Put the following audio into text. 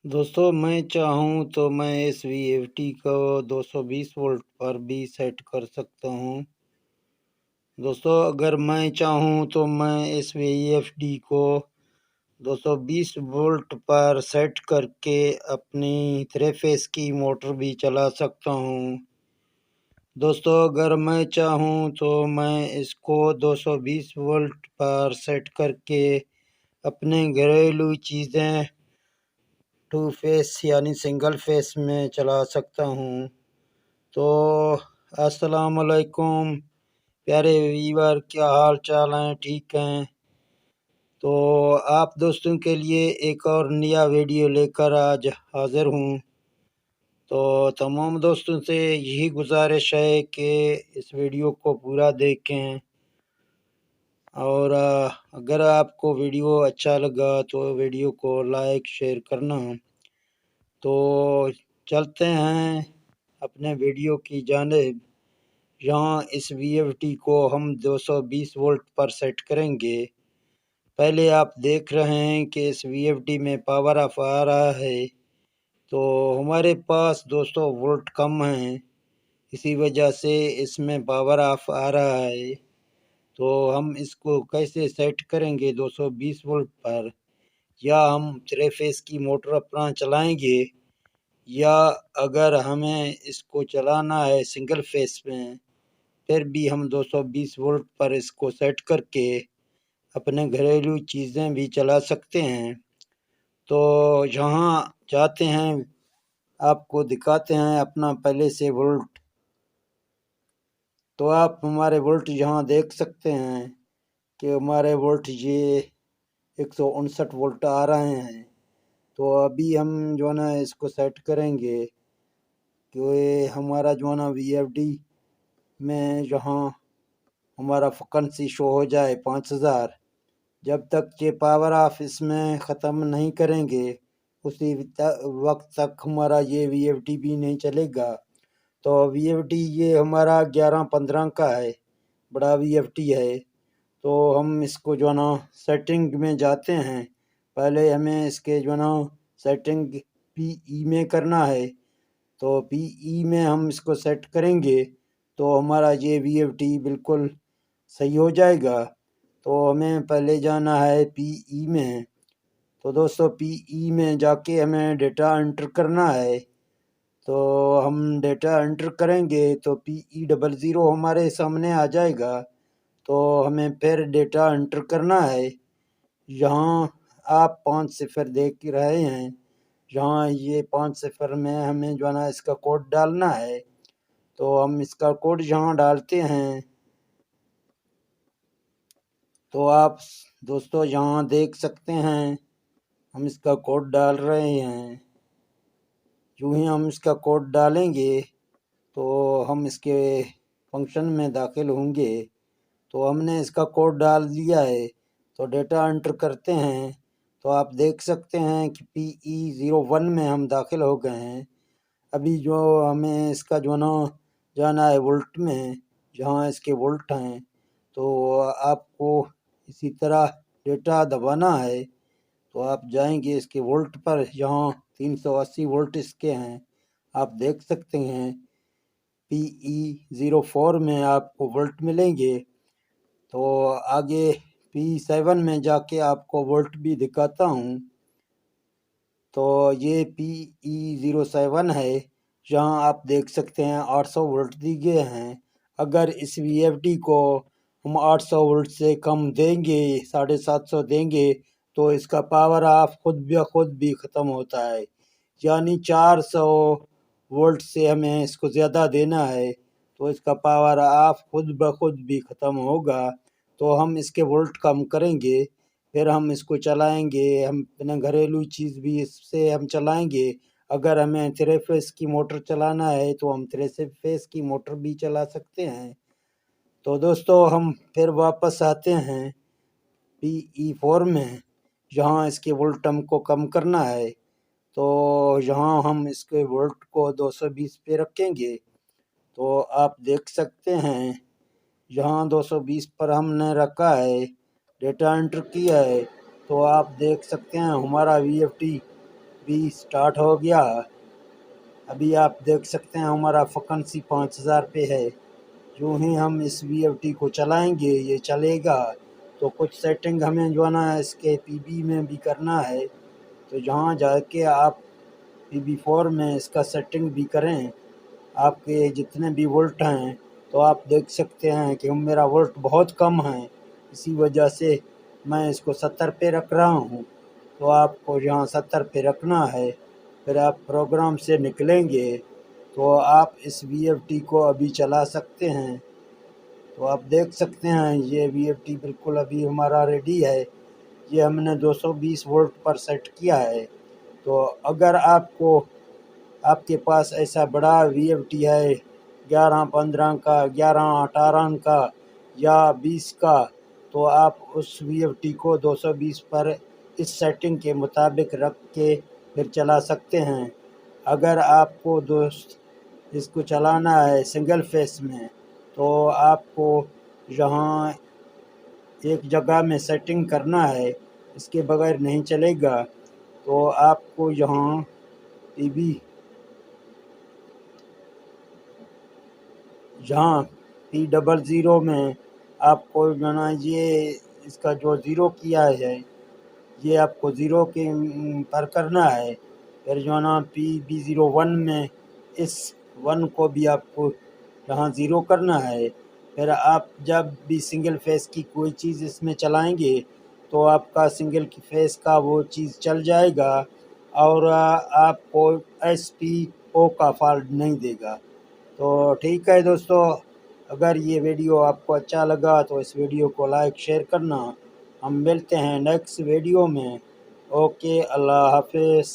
दोस्तों मैं चाहूँ तो मैं इस VFD को 220 वोल्ट पर भी सेट कर सकता हूँ। दोस्तों अगर मैं चाहूँ तो मैं इस VFD को 220 वोल्ट पर सेट करके अपनी 3 फेस की मोटर भी चला सकता हूँ। दोस्तों अगर मैं चाहूँ तो मैं इसको 220 वोल्ट पर सेट करके अपने घरेलू चीज़ें 2 फेस यानी सिंगल फेस में चला सकता हूँ। तो अस्सलाम वालेकुम प्यारे व्यूअर, क्या हाल चाल हैं? ठीक हैं? तो आप दोस्तों के लिए एक और नया वीडियो लेकर आज हाज़िर हूँ। तो तमाम दोस्तों से यही गुजारिश है कि इस वीडियो को पूरा देखें और अगर आपको वीडियो अच्छा लगा तो वीडियो को लाइक शेयर करना। तो चलते हैं अपने वीडियो की जानिब। यहाँ इस VFD को हम 220 वोल्ट पर सेट करेंगे। पहले आप देख रहे हैं कि इस VFD में पावर ऑफ आ रहा है, तो हमारे पास 200 वोल्ट कम हैं, इसी वजह से इसमें पावर ऑफ आ रहा है। तो हम इसको कैसे सेट करेंगे 220 वोल्ट पर, या हम 3 फेस की मोटर अपना चलाएंगे, या अगर हमें इसको चलाना है सिंगल फेस में फिर भी हम 220 वोल्ट पर इसको सेट करके अपने घरेलू चीज़ें भी चला सकते हैं। तो यहाँ जाते हैं, आपको दिखाते हैं अपना पहले से वोल्ट। तो आप हमारे वोल्ट यहाँ देख सकते हैं कि हमारे वोल्ट ये 159 वोल्ट आ रहे हैं। तो अभी हम जो है ना इसको सेट करेंगे कि हमारा जो है ना VFD में जहाँ हमारा फ्रिक्वेंसी शो हो जाए 5000। जब तक ये पावर ऑफ इसमें ख़त्म नहीं करेंगे उसी वक्त तक हमारा ये VFD भी नहीं चलेगा। तो VFD ये हमारा 11-15 का है, बड़ा VFD है। तो हम इसको जो है ना सेटिंग में जाते हैं। पहले हमें इसके जो है ना सेटिंग PE में करना है। तो PE में हम इसको सेट करेंगे तो हमारा ये VFD बिल्कुल सही हो जाएगा। तो हमें पहले जाना है PE में। तो दोस्तों PE में जाके हमें डेटा एंटर करना है। तो हम डेटा एंटर करेंगे तो PE00 हमारे सामने आ जाएगा। तो हमें फिर डेटा एंटर करना है। यहाँ आप 5 सिफर देख रहे हैं, यहाँ ये 5 सिफर में हमें जो है ना इसका कोड डालना है। तो हम इसका कोड यहाँ डालते हैं। तो आप दोस्तों यहाँ देख सकते हैं हम इसका कोड डाल रहे हैं। यूँ ही हम इसका कोड डालेंगे तो हम इसके फंक्शन में दाखिल होंगे। तो हमने इसका कोड डाल दिया है। तो डेटा एंटर करते हैं तो आप देख सकते हैं कि PE01 में हम दाखिल हो गए हैं। अभी जो हमें इसका जो ना जाना है वोल्ट में, जहाँ इसके वोल्ट हैं। तो आपको इसी तरह डेटा दबाना है। तो आप जाएंगे इसके वोल्ट पर, यहाँ 380 वोल्ट इसके हैं, आप देख सकते हैं। PE04 में आपको वोल्ट मिलेंगे। तो आगे P7 में जाके आपको वोल्ट भी दिखाता हूँ। तो ये PE07 है, जहाँ आप देख सकते हैं 800 वोल्ट दिए गए हैं। अगर इस VFD को हम 800 वोल्ट से कम देंगे, 750 देंगे, तो इसका पावर ऑफ खुद ब खुद भी ख़त्म होता है। यानी 400 वोल्ट से हमें इसको ज़्यादा देना है तो इसका पावर ऑफ खुद ब खुद भी ख़त्म होगा। तो हम इसके वोल्ट कम करेंगे, फिर हम इसको चलाएंगे। हम अपना घरेलू चीज़ भी इससे हम चलाएंगे। अगर हमें 3 फेस की मोटर चलाना है तो हम 3 फेस की मोटर भी चला सकते हैं। तो दोस्तों हम फिर वापस आते हैं PE4 में, जहाँ इसके वोल्ट हमको कम करना है। तो यहाँ हम इसके वोल्ट को 220 पे रखेंगे। तो आप देख सकते हैं यहाँ 220 पर हमने रखा है, डेटा एंटर किया है। तो आप देख सकते हैं हमारा VFD भी स्टार्ट हो गया। अभी आप देख सकते हैं हमारा फ्रीक्वेंसी 5000 पे है। जो ही हम इस VFD को चलाएंगे ये चलेगा। तो कुछ सेटिंग हमें जो है ना इसके PB में भी करना है। तो जहाँ जाके आप PB4 में इसका सेटिंग भी करें, आपके जितने भी वोल्ट हैं, तो आप देख सकते हैं कि मेरा वोल्ट बहुत कम है, इसी वजह से मैं इसको 70 पे रख रहा हूँ। तो आपको यहाँ 70 पे रखना है। फिर आप प्रोग्राम से निकलेंगे तो आप इस VFD को अभी चला सकते हैं। तो आप देख सकते हैं ये VFD बिल्कुल अभी हमारा रेडी है। ये हमने 220 वोल्ट पर सेट किया है। तो अगर आपके पास ऐसा बड़ा VFD है 11-15 का, 11-18 का या 20 का, तो आप उस VFD को 220 पर इस सेटिंग के मुताबिक रख के फिर चला सकते हैं। अगर आपको दोस्त इसको चलाना है सिंगल फेस में, तो आपको यहाँ एक जगह में सेटिंग करना है, इसके बगैर नहीं चलेगा। तो आपको यहाँ PB जहाँ P00 में आपको जो ना ये इसका जो ज़ीरो किया है ये आपको ज़ीरो के पर करना है। फिर जो ना PB01 में इस 1 को भी आपको यहाँ ज़ीरो करना है। फिर आप जब भी सिंगल फेस की कोई चीज़ इसमें चलाएंगे तो आपका सिंगल फेस का वो चीज़ चल जाएगा और आपको SPO का फॉल्ट नहीं देगा। तो ठीक है दोस्तों, अगर ये वीडियो आपको अच्छा लगा तो इस वीडियो को लाइक शेयर करना। हम मिलते हैं नेक्स्ट वीडियो में। ओके, अल्लाह हाफिज़।